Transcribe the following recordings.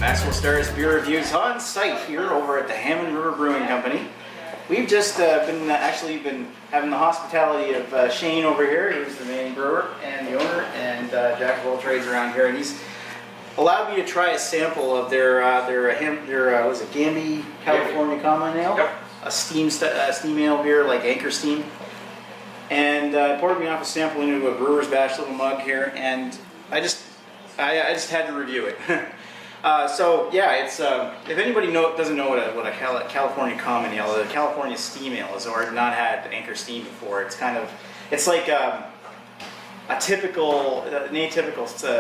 Maxwell Starr's beer reviews on site here over at the Hammond River Brewing Company. We've just been having the hospitality of Shane over here, who's the main brewer and the owner and jack of all trades around here, and he's allowed me to try a sample of their was it Gammie California Common Ale, yep. A steam ale beer like Anchor Steam, and poured me off a sample into a brewer's batch little mug here, and I just had to review it. So yeah, it's if anybody doesn't know what a California Common Ale, the California Steam Ale is, or not had Anchor Steam before, it's like an atypical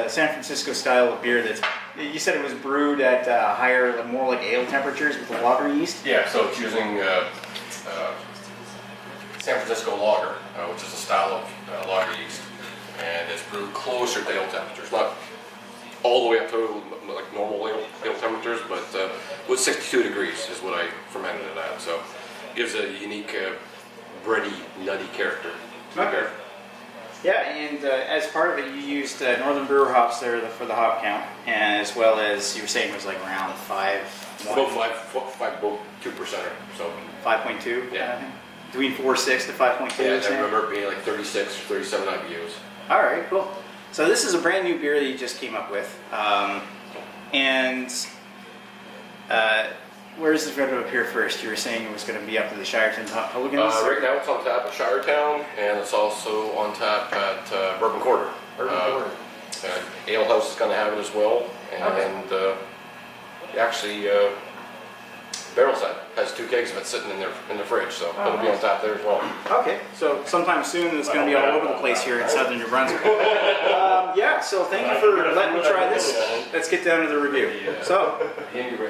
San Francisco style of beer. That's, you said it was brewed at higher, more like ale temperatures with the lager yeast. Yeah, so it's using San Francisco lager, which is a style of lager yeast, and it's brewed closer to ale temperatures, not all the way up to like normal ale temperatures, but with 62 degrees is what I fermented it at. So it gives a unique bready, nutty character. Okay. Yeah, and as part of it, you used Northern Brewer hops there for the hop count, and as well as you were saying it was like around 5.2%. So 5.2. Yeah. Between 4.6 to 5.2. Yeah, I remember it being like 36 or 37 IBUs. All right, cool. So this is a brand new beer that you just came up with, and where is this going to appear first? You were saying it was going to be up to the Shireton Hooligans? Right now it's on tap at Shiretown, and it's also on tap at Bourbon Quarter. Ale House is going to have it as well, and actually Barrel Set has 2 kegs of it sitting in the fridge, so it'll be on tap there as well. Okay, so sometime soon it's going to be all over the place here in southern New Brunswick. Yeah, so thank you for letting me try this. Let's get down to the review. So,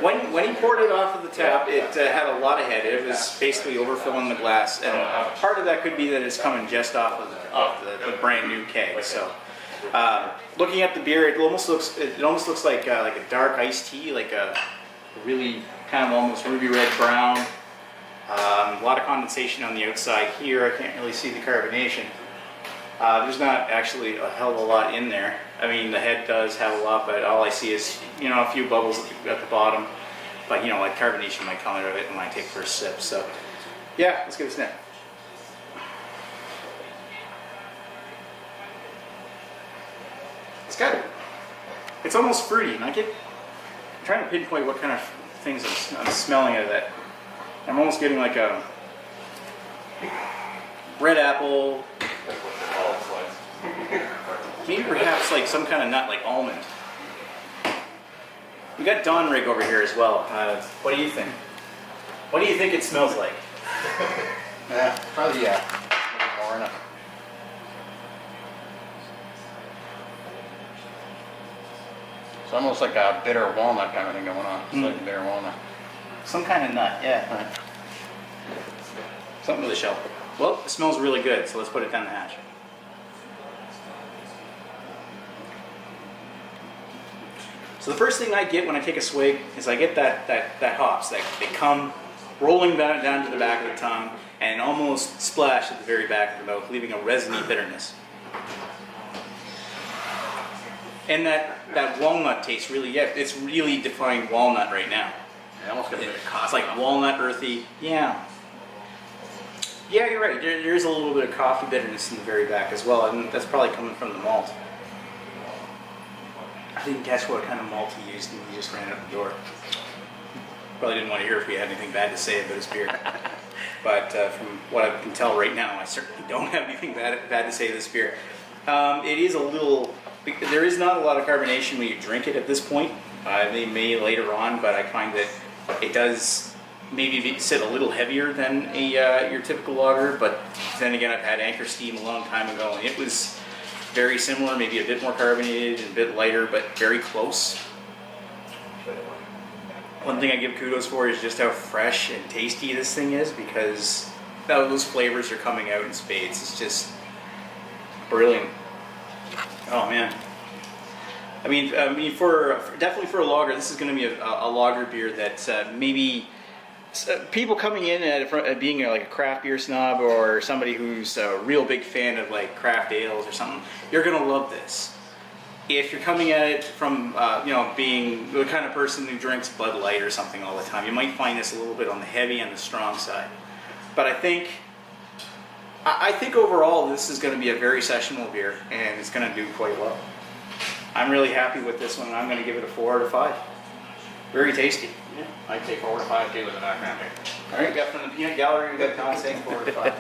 when he poured it off of the tap, it had a lot of head. It was basically overfilling the glass, and part of that could be that it's coming just off the brand new keg. So, looking at the beer, it almost looks like a dark iced tea, like a really kind of almost ruby red brown. A lot of condensation on the outside here. I can't really see the carbonation. There's not actually a hell of a lot in there. I mean, the head does have a lot, but all I see is, a few bubbles at the bottom. But, like carbonation might come out of it when I take first sip. So, yeah, let's give it a sniff. It's almost fruity, and I'm trying to pinpoint what kind of things I'm smelling out of that. I'm almost getting like a red apple, maybe perhaps like some kind of nut like almond. We got Donrig over here as well. What do you think? What do you think it smells like? Probably more enough. It's almost like a bitter walnut kind of thing going on. It's like bitter walnut. Some kind of nut, yeah. Right. Something with a shell. Well, it smells really good, so let's put it down the hatch. So the first thing I get when I take a swig is I get that hops. They come rolling down to the back of the tongue and almost splash at the very back of the mouth, leaving a resiny bitterness. And that walnut taste really, it's really defined walnut right now. I almost got a bit of coffee. It's like walnut, earthy. Yeah. Yeah, you're right. There is a little bit of coffee bitterness in the very back as well, and that's probably coming from the malt. I didn't catch what kind of malt he used, and he just ran out the door. Probably didn't want to hear if we had anything bad to say about his beer. But from what I can tell right now, I certainly don't have anything bad to say of this beer. It is a little... There is not a lot of carbonation when you drink it at this point. They may later on, but I find that it does maybe sit a little heavier than your typical lager. But then again, I've had Anchor Steam a long time ago, and it was very similar, maybe a bit more carbonated and a bit lighter, but very close. One thing I give kudos for is just how fresh and tasty this thing is, because those flavors are coming out in spades. It's just brilliant. Oh man! I mean, definitely for a lager, this is going to be a lager beer that maybe people coming in at being like a craft beer snob or somebody who's a real big fan of like craft ales or something, you're going to love this. if you're coming at it from, you know, being the kind of person who drinks Bud Light or something all the time, you might find this a little bit on the heavy and the strong side. But I think overall this is going to be a very sessionable beer, and it's going to do quite well. I'm really happy with this one, and I'm going to give it a 4 out of 5. Very tasty. Yeah, I'd take 4 to 5 too with the background here. All right, we got from the peanut gallery, we got Tom saying 4 to 5.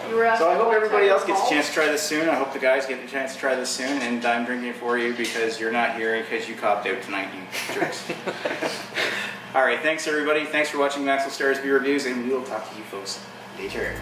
You were asking So I hope what everybody type else of gets a malt? chance to try this soon. I hope the guys get the chance to try this soon, and I'm drinking it for you because you're not here because you copped out tonight, you jerks. All right, thanks everybody. Thanks for watching Maxwell Starr's Beer Reviews, and we will talk to you folks later.